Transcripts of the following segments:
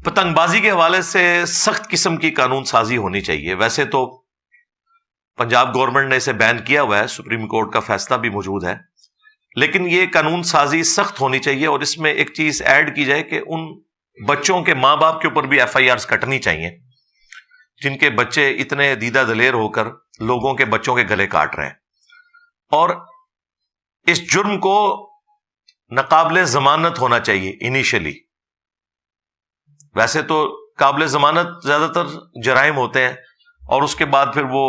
پتنگ بازی کے حوالے سے سخت قسم کی قانون سازی ہونی چاہیے. ویسے تو پنجاب گورنمنٹ نے اسے بین کیا ہوا ہے، سپریم کورٹ کا فیصلہ بھی موجود ہے، لیکن یہ قانون سازی سخت ہونی چاہیے. اور اس میں ایک چیز ایڈ کی جائے کہ ان بچوں کے ماں باپ کے اوپر بھی FIRs کٹنی چاہیے جن کے بچے اتنے دیدہ دلیر ہو کر لوگوں کے بچوں کے گلے کاٹ رہے ہیں. اور اس جرم کو ناقابل ضمانت ہونا چاہیے انیشلی. ویسے تو قابل ضمانت زیادہ تر جرائم ہوتے ہیں اور اس کے بعد پھر وہ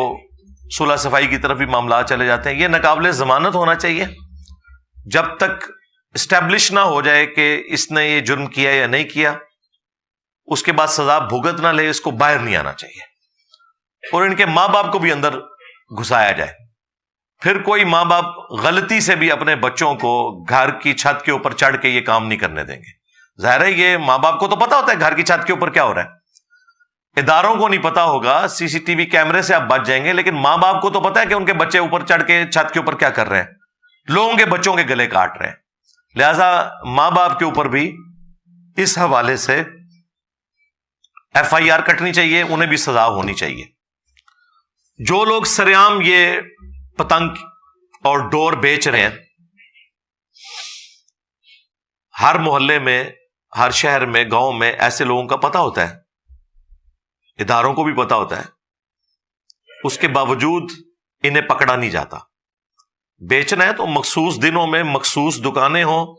صلح صفائی کی طرف بھی معاملات چلے جاتے ہیں. یہ ناقابل ضمانت ہونا چاہیے جب تک اسٹیبلش نہ ہو جائے کہ اس نے یہ جرم کیا یا نہیں کیا. اس کے بعد سزا بھگت نہ لے، اس کو باہر نہیں آنا چاہیے اور ان کے ماں باپ کو بھی اندر گھسایا جائے. پھر کوئی ماں باپ غلطی سے بھی اپنے بچوں کو گھر کی چھت کے اوپر چڑھ کے یہ کام نہیں کرنے دیں گے. ظاہر ہے یہ ماں باپ کو تو پتا ہوتا ہے گھر کی چھت کے اوپر کیا ہو رہا ہے، اداروں کو نہیں پتا ہوگا، CCTV کیمرے سے آپ بچ جائیں گے، لیکن ماں باپ کو تو پتا ہے کہ ان کے بچے اوپر چڑھ کے چھت کے اوپر کیا کر رہے ہیں، لوگوں کے بچوں کے گلے کاٹ رہے ہیں. لہذا ماں باپ کے اوپر بھی اس حوالے سے FIR کٹنی چاہیے، انہیں بھی سزا ہونی چاہیے. جو لوگ سرعام یہ پتنگ اور ڈور بیچ رہے ہیں، ہر محلے میں، ہر شہر میں، گاؤں میں ایسے لوگوں کا پتہ ہوتا ہے، اداروں کو بھی پتہ ہوتا ہے، اس کے باوجود انہیں پکڑا نہیں جاتا. بیچنا ہے تو مخصوص دنوں میں مخصوص دکانیں ہوں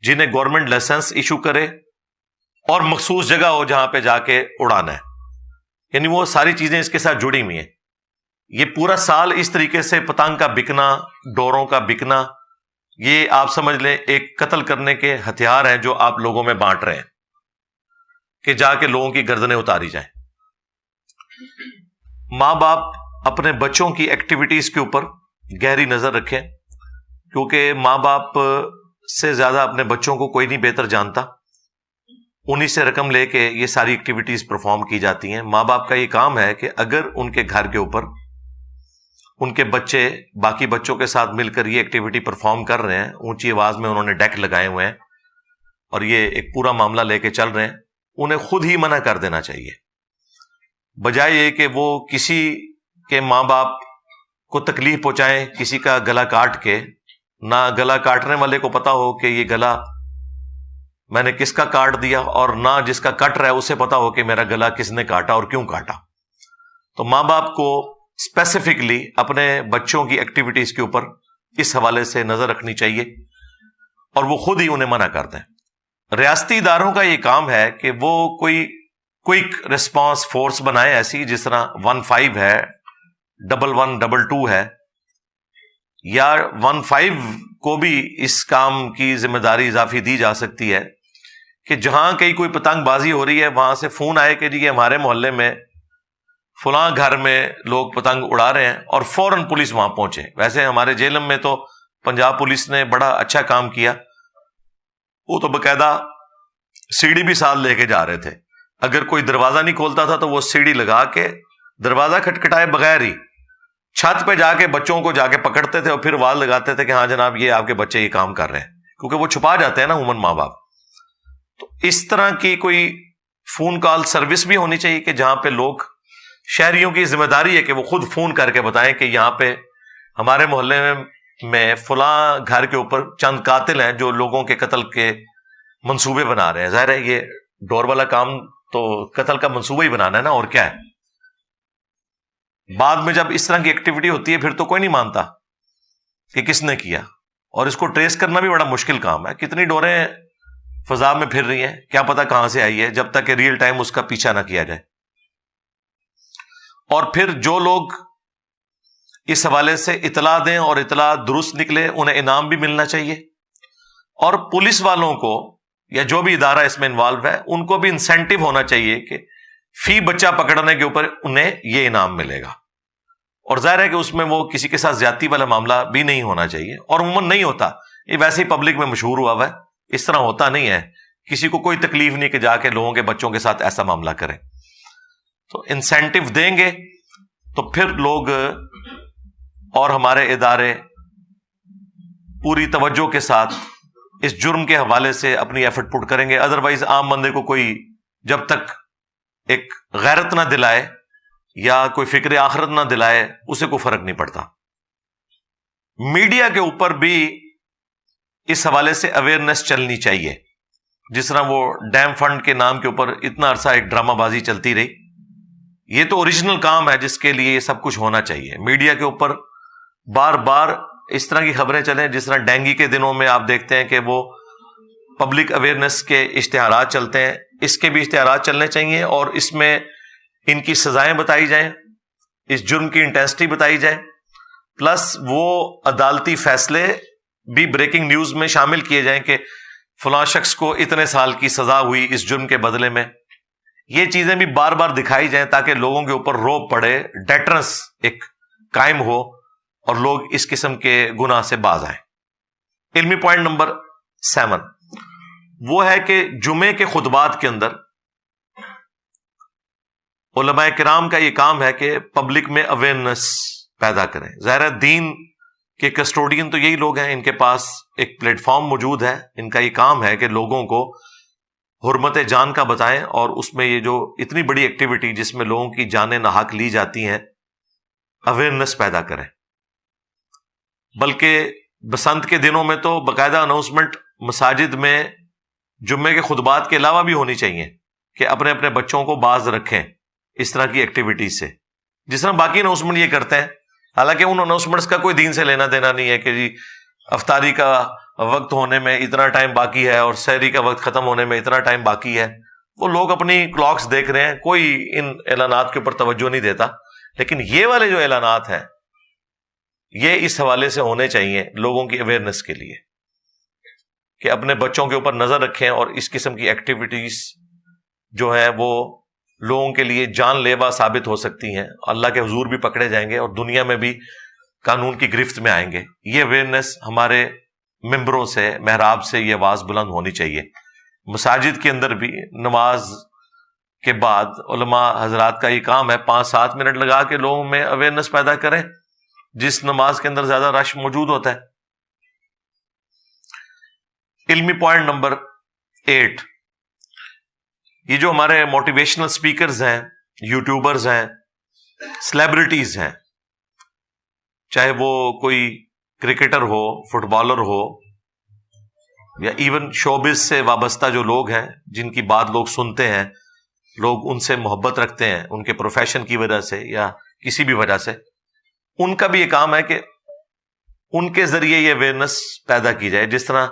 جنہیں گورنمنٹ لائسنس ایشو کرے اور مخصوص جگہ ہو جہاں پہ جا کے اڑانا ہے. یعنی وہ ساری چیزیں اس کے ساتھ جڑی ہوئی ہیں. یہ پورا سال اس طریقے سے پتنگ کا بکنا، ڈوروں کا بکنا، یہ آپ سمجھ لیں ایک قتل کرنے کے ہتھیار ہیں جو آپ لوگوں میں بانٹ رہے ہیں کہ جا کے لوگوں کی گردنیں اتاری جائیں. ماں باپ اپنے بچوں کی ایکٹیویٹیز کے اوپر گہری نظر رکھیں، کیونکہ ماں باپ سے زیادہ اپنے بچوں کو کوئی نہیں بہتر جانتا. انہی سے رقم لے کے یہ ساری ایکٹیویٹیز پرفارم کی جاتی ہیں. ماں باپ کا یہ کام ہے کہ اگر ان کے گھر کے اوپر ان کے بچے باقی بچوں کے ساتھ مل کر یہ ایکٹیویٹی پرفارم کر رہے ہیں، اونچی آواز میں انہوں نے ڈیک لگائے ہوئے ہیں اور یہ ایک پورا معاملہ لے کے چل رہے ہیں، انہیں خود ہی منع کر دینا چاہیے، بجائے یہ کہ وہ کسی کے ماں باپ کو تکلیف پہنچائیں کسی کا گلا کاٹ کے. نہ گلا کاٹنے والے کو پتا ہو کہ یہ گلا میں نے کس کا کاٹ دیا، اور نہ جس کا کٹ رہا ہے اسے پتا ہو کہ میرا گلا کس نے کاٹا اور کیوں کاٹا. تو ماں باپ کو اسپیسیفکلی اپنے بچوں کی ایکٹیویٹیز کے اوپر اس حوالے سے نظر رکھنی چاہیے اور وہ خود ہی انہیں منع کر دیں. ریاستی اداروں کا یہ کام ہے کہ وہ کوئی کوئک ریسپانس فورس بنائے، ایسی جس طرح 15 ہے، 1122 ہے، یا 15 کو بھی اس کام کی ذمہ داری اضافی دی جا سکتی ہے کہ جہاں کہیں کوئی پتنگ بازی ہو رہی ہے وہاں سے فون آئے کہ جی ہمارے محلے میں فلاں گھر میں لوگ پتنگ اڑا رہے ہیں، اور فوراً پولیس وہاں پہنچے. ویسے ہمارے جیلم میں تو پنجاب پولیس نے بڑا اچھا کام کیا، وہ تو باقاعدہ سیڑھی بھی ساتھ لے کے جا رہے تھے. اگر کوئی دروازہ نہیں کھولتا تھا تو وہ سیڑھی لگا کے دروازہ کھٹکھٹائے بغیر ہی چھت پہ جا کے بچوں کو جا کے پکڑتے تھے اور پھر آواز لگاتے تھے کہ ہاں جناب یہ آپ کے بچے یہ کام کر رہے ہیں، کیونکہ وہ چھپا جاتے ہیں نا عموماً ماں باپ. تو اس طرح کی کوئی فون کال سروس بھی ہونی چاہیے کہ جہاں پہ لوگ، شہریوں کی ذمہ داری ہے کہ وہ خود فون کر کے بتائیں کہ یہاں پہ ہمارے محلے میں فلاں گھر کے اوپر چند قاتل ہیں جو لوگوں کے قتل کے منصوبے بنا رہے ہیں. ظاہر ہے یہ ڈور والا کام تو قتل کا منصوبہ ہی بنانا ہے نا، اور کیا ہے. بعد میں جب اس طرح کی ایکٹیویٹی ہوتی ہے پھر تو کوئی نہیں مانتا کہ کس نے کیا، اور اس کو ٹریس کرنا بھی بڑا مشکل کام ہے. کتنی ڈوریں فضا میں پھر رہی ہیں، کیا پتا کہاں سے آئی ہے، جب تک کہ ریئل ٹائم اس کا پیچھا نہ کیا جائے. اور پھر جو لوگ اس حوالے سے اطلاع دیں اور اطلاع درست نکلے انہیں انعام بھی ملنا چاہیے. اور پولیس والوں کو یا جو بھی ادارہ اس میں انوالو ہے ان کو بھی انسینٹیو ہونا چاہیے کہ فی بچہ پکڑنے کے اوپر انہیں یہ انعام ملے گا. اور ظاہر ہے کہ اس میں وہ کسی کے ساتھ زیادتی والا معاملہ بھی نہیں ہونا چاہیے، اور عموماً نہیں ہوتا. یہ ویسے ہی پبلک میں مشہور ہوا ہے، اس طرح ہوتا نہیں ہے. کسی کو کوئی تکلیف نہیں کہ جا کے لوگوں کے بچوں کے ساتھ ایسا معاملہ کریں. تو انسینٹیو دیں گے تو پھر لوگ اور ہمارے ادارے پوری توجہ کے ساتھ اس جرم کے حوالے سے اپنی ایفرٹ پٹ کریں گے. ادروائز عام بندے کو کوئی جب تک ایک غیرت نہ دلائے یا کوئی فکر آخرت نہ دلائے اسے کوئی فرق نہیں پڑتا. میڈیا کے اوپر بھی اس حوالے سے اویئرنیس چلنی چاہیے. جس طرح وہ ڈیم فنڈ کے نام کے اوپر اتنا عرصہ ایک ڈرامہ بازی چلتی رہی, یہ تو اوریجنل کام ہے جس کے لیے یہ سب کچھ ہونا چاہیے. میڈیا کے اوپر بار بار اس طرح کی خبریں چلیں, جس طرح ڈینگی کے دنوں میں آپ دیکھتے ہیں کہ وہ پبلک اویئرنیس کے اشتہارات چلتے ہیں, اس کے بھی اشتہارات چلنے چاہیے اور اس میں ان کی سزائیں بتائی جائیں, اس جرم کی انٹینسٹی بتائی جائے, پلس وہ عدالتی فیصلے بھی بریکنگ نیوز میں شامل کیے جائیں کہ فلاں شخص کو اتنے سال کی سزا ہوئی اس جرم کے بدلے میں. یہ چیزیں بھی بار بار دکھائی جائیں تاکہ لوگوں کے اوپر روب پڑے, ڈیٹرنس ایک قائم ہو اور لوگ اس قسم کے گناہ سے باز آئیں. علمی پوائنٹ نمبر 7 وہ ہے کہ جمعے کے خطبات کے اندر علماء کرام کا یہ کام ہے کہ پبلک میں اویئرنیس پیدا کریں. ظاہر دین کے کسٹوڈین تو یہی لوگ ہیں, ان کے پاس ایک پلیٹ فارم موجود ہے, ان کا یہ کام ہے کہ لوگوں کو حرمت جان کا بتائیں اور اس میں یہ جو اتنی بڑی ایکٹیویٹی جس میں لوگوں کی جانیں ناحق لی جاتی ہیں اویئرنیس پیدا کریں. بلکہ بسنت کے دنوں میں تو باقاعدہ اناؤنسمنٹ مساجد میں جمعے کے خطبات کے علاوہ بھی ہونی چاہیے کہ اپنے اپنے بچوں کو باز رکھیں اس طرح کی ایکٹیویٹیز سے, جس طرح باقی اناؤنسمنٹ یہ کرتے ہیں. حالانکہ ان اناؤنسمنٹس کا کوئی دین سے لینا دینا نہیں ہے کہ جی افطاری کا وقت ہونے میں اتنا ٹائم باقی ہے اور سحری کا وقت ختم ہونے میں اتنا ٹائم باقی ہے. وہ لوگ اپنی کلاکس دیکھ رہے ہیں, کوئی ان اعلانات کے اوپر توجہ نہیں دیتا. لیکن یہ والے جو اعلانات ہیں یہ اس حوالے سے ہونے چاہیے لوگوں کی اویئرنیس کے لیے کہ اپنے بچوں کے اوپر نظر رکھیں اور اس قسم کی ایکٹیویٹیز جو ہیں وہ لوگوں کے لیے جان لیوا ثابت ہو سکتی ہیں, اللہ کے حضور بھی پکڑے جائیں گے اور دنیا میں بھی قانون کی گرفت میں آئیں گے. یہ اویئرنیس ہمارے ممبروں سے, محراب سے یہ آواز بلند ہونی چاہیے. مساجد کے اندر بھی نماز کے بعد علماء حضرات کا یہ کام ہے 5-7 منٹ لگا کے لوگوں میں اویئرنیس پیدا کریں جس نماز کے اندر زیادہ رش موجود ہوتا ہے. علمی پوائنٹ نمبر 8 یہ جو ہمارے موٹیویشنل سپیکرز ہیں, یوٹیوبرز ہیں, سیلیبریٹیز ہیں, چاہے وہ کوئی کرکٹر ہو, فٹ بالر ہو یا ایون شوبز سے وابستہ جو لوگ ہیں جن کی بات لوگ سنتے ہیں, لوگ ان سے محبت رکھتے ہیں ان کے پروفیشن کی وجہ سے یا کسی بھی وجہ سے, ان کا بھی یہ کام ہے کہ ان کے ذریعے یہ اویئرنیس پیدا کی جائے. جس طرح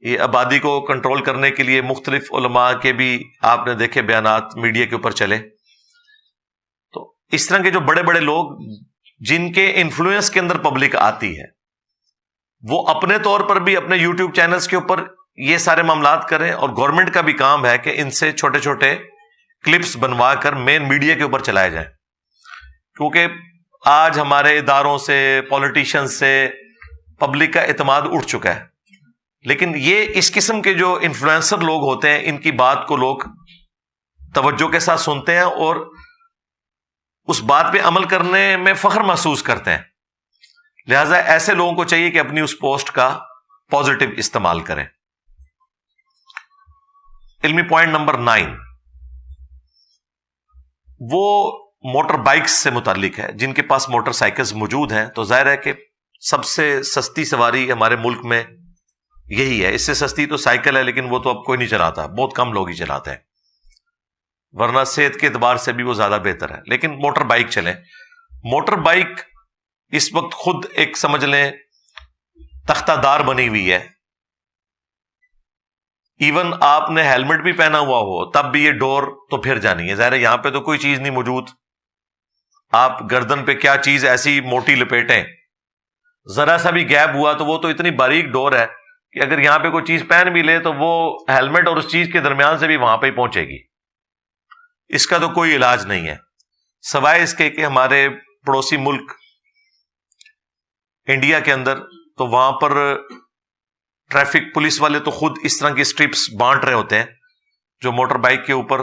یہ آبادی کو کنٹرول کرنے کے لیے مختلف علماء کے بھی آپ نے دیکھے بیانات میڈیا کے اوپر چلے, تو اس طرح کے جو بڑے بڑے لوگ جن کے انفلوئنس کے اندر پبلک آتی ہے وہ اپنے طور پر بھی اپنے یوٹیوب چینلز کے اوپر یہ سارے معاملات کریں, اور گورنمنٹ کا بھی کام ہے کہ ان سے چھوٹے چھوٹے کلپس بنوا کر مین میڈیا کے اوپر چلائے جائیں. کیونکہ آج ہمارے اداروں سے, پولیٹیشین سے پبلک کا اعتماد اٹھ چکا ہے, لیکن یہ اس قسم کے جو انفلوئنسر لوگ ہوتے ہیں ان کی بات کو لوگ توجہ کے ساتھ سنتے ہیں اور اس بات پہ عمل کرنے میں فخر محسوس کرتے ہیں. لہذا ایسے لوگوں کو چاہیے کہ اپنی اس پوسٹ کا پازیٹو استعمال کریں. علمی پوائنٹ نمبر 9 وہ موٹر بائکس سے متعلق ہے. جن کے پاس موٹر سائیکلز موجود ہیں تو ظاہر ہے کہ سب سے سستی سواری ہمارے ملک میں یہی ہے. اس سے سستی تو سائیکل ہے, لیکن وہ تو اب کوئی نہیں چلاتا, بہت کم لوگ ہی چلاتے ہیں, ورنہ صحت کے اعتبار سے بھی وہ زیادہ بہتر ہے. لیکن موٹر بائک چلیں. موٹر بائک اس وقت خود ایک سمجھ لیں تختہ دار بنی ہوئی ہے. ایون آپ نے ہیلمٹ بھی پہنا ہوا ہو تب بھی یہ ڈور تو پھر جانی ہے. ظاہر ہے یہاں پہ تو کوئی چیز نہیں موجود, آپ گردن پہ کیا چیز ایسی موٹی لپیٹیں, ذرا سا بھی گیپ ہوا تو وہ تو اتنی باریک ڈور ہے کہ اگر یہاں پہ کوئی چیز پہن بھی لے تو وہ ہیلمٹ اور اس چیز کے درمیان سے بھی وہاں پہ ہی پہنچے گی. اس کا تو کوئی علاج نہیں ہے سوائے اس کے کہ ہمارے پڑوسی ملک انڈیا کے اندر تو وہاں پر ٹریفک پولیس والے تو خود اس طرح کی اسٹرپس بانٹ رہے ہوتے ہیں جو موٹر بائک کے اوپر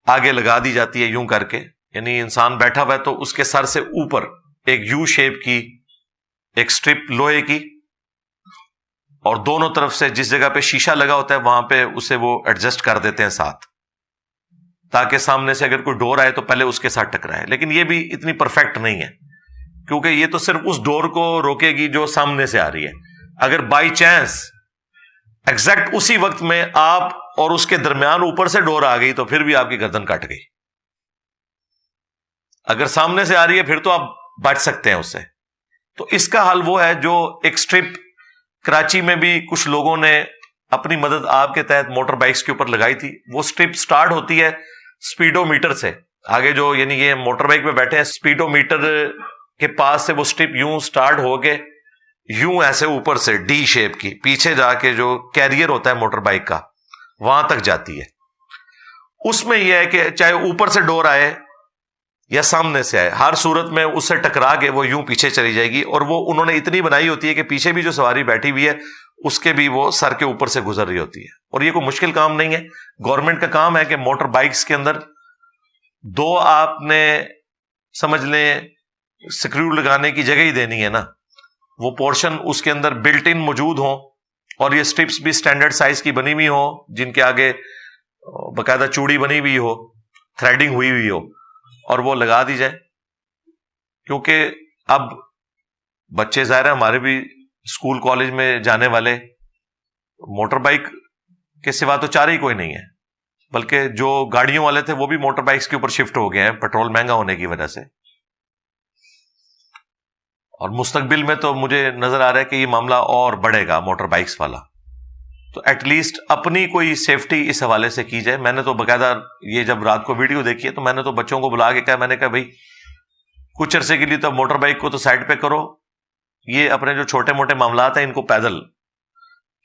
آگے لگا دی جاتی ہے یوں کر کے, یعنی انسان بیٹھا ہوا ہے تو اس کے سر سے اوپر ایک یو شیپ کی ایک اسٹرپ لوہے کی اور دونوں طرف سے جس جگہ پہ شیشہ لگا ہوتا ہے وہاں پہ اسے وہ ایڈجسٹ کر دیتے ہیں ساتھ، تاکہ سامنے سے اگر کوئی ڈور آئے تو پہلے اس کے ساتھ ٹکرائے. لیکن یہ بھی اتنی پرفیکٹ نہیں ہے، کیونکہ یہ تو صرف اس ڈور کو روکے گی جو سامنے سے آ رہی ہے. اگر بائی چانس ایگزیکٹ اسی وقت میں آپ اور اس کے درمیان اوپر سے ڈور آ گئی تو پھر بھی آپ کی گردن کٹ گئی. اگر سامنے سے آ رہی ہے پھر تو آپ بچ سکتے ہیں اس سے. تو اس کا حل وہ ہے جو ایک سٹرپ کراچی میں بھی کچھ لوگوں نے اپنی مدد آپ کے تحت موٹر بائکس کے اوپر لگائی تھی. وہ سٹرپ سٹارٹ ہوتی ہے سپیڈو میٹر سے. آگے جو یعنی یہ موٹر بائک پہ بیٹھے ہیں سپیڈو میٹر کے پاس سے وہ سٹرپ یوں سٹارٹ ہو کے یوں ایسے اوپر سے ڈی شیپ کی پیچھے جا کے جو کیریئر ہوتا ہے موٹر بائک کا وہاں تک جاتی ہے. اس میں یہ ہے کہ چاہے اوپر سے ڈور آئے یا سامنے سے آئے، ہر صورت میں اس سے ٹکرا کے وہ یوں پیچھے چلی جائے گی. اور وہ انہوں نے اتنی بنائی ہوتی ہے کہ پیچھے بھی جو سواری بیٹھی ہوئی ہے اس کے بھی وہ سر کے اوپر سے گزر رہی ہوتی ہے. اور یہ کوئی مشکل کام نہیں ہے، گورنمنٹ کا کام ہے کہ موٹر بائکس کے اندر دو آپ نے سمجھ لیں سکریو لگانے کی جگہ ہی دینی ہے نا، وہ پورشن اس کے اندر بلٹ ان موجود ہوں، اور یہ سٹرپس بھی سٹینڈرڈ سائز کی بنی ہوئی ہوں جن کے آگے باقاعدہ چوڑی بنی ہوئی ہو، تھریڈنگ ہوئی ہوئی ہو، اور وہ لگا دی جائے. کیونکہ اب بچے ظاہر ہے ہمارے بھی اسکول کالج میں جانے والے موٹر بائک کے سوا تو چارہ ہی کوئی نہیں ہے، بلکہ جو گاڑیوں والے تھے وہ بھی موٹر بائکس کے اوپر شفٹ ہو گئے ہیں پیٹرول مہنگا ہونے کی وجہ سے. اور مستقبل میں تو مجھے نظر آ رہا ہے کہ یہ معاملہ اور بڑھے گا موٹر بائکس والا. تو ایٹ لیسٹ اپنی کوئی سیفٹی اس حوالے سے کی جائے. میں نے تو باقاعدہ یہ جب رات کو ویڈیو دیکھی ہے تو میں نے تو بچوں کو بلا کے کہا، میں نے کہا بھائی کچھ عرصے کے لیے تو موٹر بائک کو تو سائڈ پہ کرو، یہ اپنے جو چھوٹے موٹے معاملات ہیں ان کو پیدل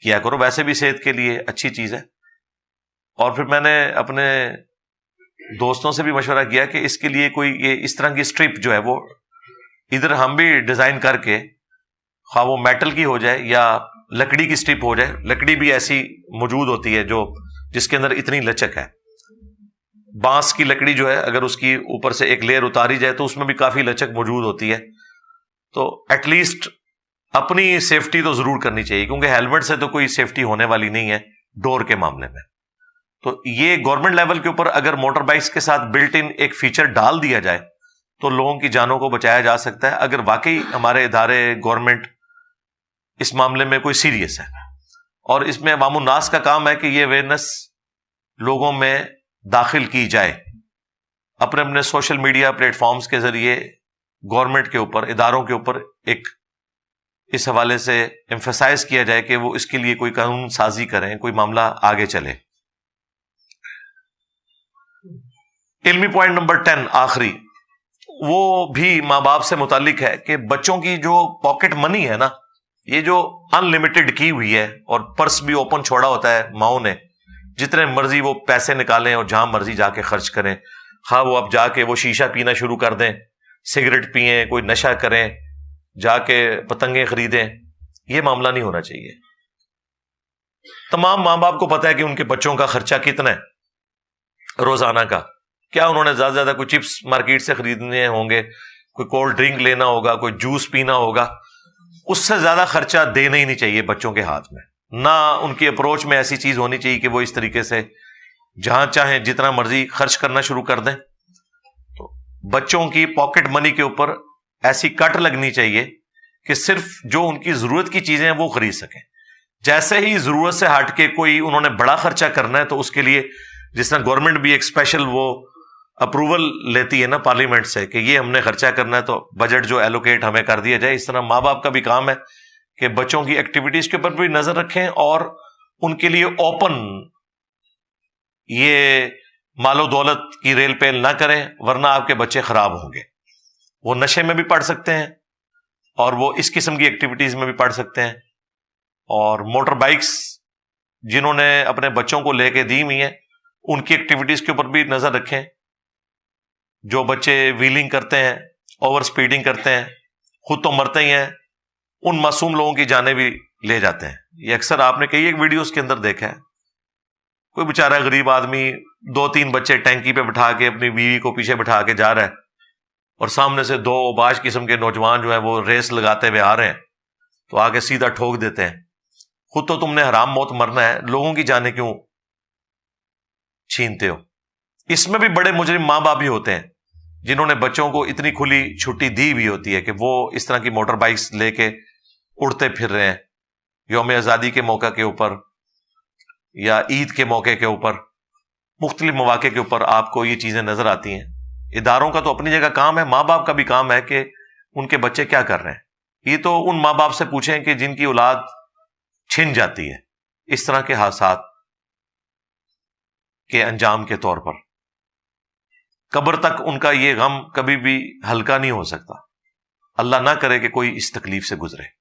کیا کرو، ویسے بھی صحت کے لیے اچھی چیز ہے. اور پھر میں نے اپنے دوستوں سے بھی مشورہ کیا کہ اس کے لیے کوئی یہ اس طرح کی سٹرپ جو ہے وہ ادھر ہم بھی ڈیزائن کر کے، خواہ وہ میٹل کی ہو جائے یا لکڑی کی سٹرپ ہو جائے. لکڑی بھی ایسی موجود ہوتی ہے جو جس کے اندر اتنی لچک ہے. بانس کی لکڑی جو ہے اگر اس کی اوپر سے ایک لیئر اتاری جائے تو اس میں بھی کافی لچک موجود ہوتی ہے. تو ایٹ لیسٹ اپنی سیفٹی تو ضرور کرنی چاہیے، کیونکہ ہیلمٹ سے تو کوئی سیفٹی ہونے والی نہیں ہے ڈور کے معاملے میں. تو یہ گورنمنٹ لیول کے اوپر اگر موٹر بائکس کے ساتھ بلٹ ان ایک فیچر ڈال دیا جائے تو لوگوں کی جانوں کو بچایا جا سکتا ہے، اگر واقعی ہمارے ادارے گورنمنٹ اس معاملے میں کوئی سیریس ہے. اور اس میں عوام الناس کا کام ہے کہ یہ اویئرنیس لوگوں میں داخل کی جائے، اپنے اپنے سوشل میڈیا پلیٹ فارمز کے ذریعے گورنمنٹ کے اوپر، اداروں کے اوپر ایک اس حوالے سے ایمفیسائز کیا جائے کہ وہ اس کے لیے کوئی قانون سازی کریں، کوئی معاملہ آگے چلے. علمی پوائنٹ نمبر 10 آخری، وہ بھی ماں باپ سے متعلق ہے کہ بچوں کی جو پاکٹ منی ہے نا، یہ جو ان لمیٹڈ کی ہوئی ہے اور پرس بھی اوپن چھوڑا ہوتا ہے ماؤں نے، جتنے مرضی وہ پیسے نکالیں اور جہاں مرضی جا کے خرچ کریں. ہاں وہ اب جا کے وہ شیشہ پینا شروع کر دیں، سگریٹ پئیں، کوئی نشہ کریں، جا کے پتنگیں خریدیں. یہ معاملہ نہیں ہونا چاہیے. تمام ماں باپ کو پتا ہے کہ ان کے بچوں کا خرچہ کتنا ہے روزانہ کا. کیا انہوں نے زیادہ سے زیادہ کوئی چپس مارکیٹ سے خریدنے ہوں گے، کوئی کولڈ ڈرنک لینا ہوگا، کوئی جوس پینا ہوگا، اس سے زیادہ خرچہ دینا ہی نہیں چاہیے بچوں کے ہاتھ میں. نہ ان کی اپروچ میں ایسی چیز ہونی چاہیے کہ وہ اس طریقے سے جہاں چاہیں جتنا مرضی خرچ کرنا شروع کر دیں. تو بچوں کی پاکٹ منی کے اوپر ایسی کٹ لگنی چاہیے کہ صرف جو ان کی ضرورت کی چیزیں ہیں وہ خرید سکیں. جیسے ہی ضرورت سے ہٹ کے کوئی انہوں نے بڑا خرچہ کرنا ہے تو اس کے لیے جس طرح گورنمنٹ بھی ایک اسپیشل وہ اپروول لیتی ہے نا پارلیمنٹ سے کہ یہ ہم نے خرچہ کرنا ہے تو بجٹ جو ایلوکیٹ ہمیں کر دیا جائے، اس طرح ماں باپ کا بھی کام ہے کہ بچوں کی ایکٹیویٹیز کے اوپر بھی نظر رکھیں اور ان کے لیے اوپن یہ مال و دولت کی ریل پیل نہ کریں، ورنہ آپ کے بچے خراب ہوں گے. وہ نشے میں بھی پڑ سکتے ہیں اور وہ اس قسم کی ایکٹیویٹیز میں بھی پڑ سکتے ہیں. اور موٹر بائکس جنہوں نے اپنے بچوں کو لے کے دی ہوئی ہیں ان کی ایکٹیویٹیز کے اوپر بھی نظر رکھیں. جو بچے ویلنگ کرتے ہیں، اوور سپیڈنگ کرتے ہیں، خود تو مرتے ہی ہیں، ان معصوم لوگوں کی جانیں بھی لے جاتے ہیں. یہ اکثر آپ نے کئی ایک ویڈیوز کے اندر دیکھا ہے. کوئی بیچارہ غریب آدمی 2-3 بچے ٹینکی پہ بٹھا کے اپنی بیوی کو پیچھے بٹھا کے جا رہا ہے اور سامنے سے 2 اوباش قسم کے نوجوان جو ہیں وہ ریس لگاتے ہوئے آ رہے ہیں تو آ کے سیدھا ٹھوک دیتے ہیں. خود تو تم نے حرام موت مرنا ہے، لوگوں کی جانیں کیوں چھینتے ہو؟ اس میں بھی بڑے مجرم ماں باپ بھی ہوتے ہیں جنہوں نے بچوں کو اتنی کھلی چھٹی دی بھی ہوتی ہے کہ وہ اس طرح کی موٹر بائکس لے کے اڑتے پھر رہے ہیں یوم آزادی کے موقع کے اوپر یا عید کے موقع کے اوپر، مختلف مواقع کے اوپر آپ کو یہ چیزیں نظر آتی ہیں۔ اداروں کا تو اپنی جگہ کام ہے، ماں باپ کا بھی کام ہے کہ ان کے بچے کیا کر رہے ہیں۔ یہ تو ان ماں باپ سے پوچھیں کہ جن کی اولاد چھن جاتی ہے اس طرح کے حادثات کے انجام کے طور پر، قبر تک ان کا یہ غم کبھی بھی ہلکا نہیں ہو سکتا۔ اللہ نہ کرے کہ کوئی اس تکلیف سے گزرے۔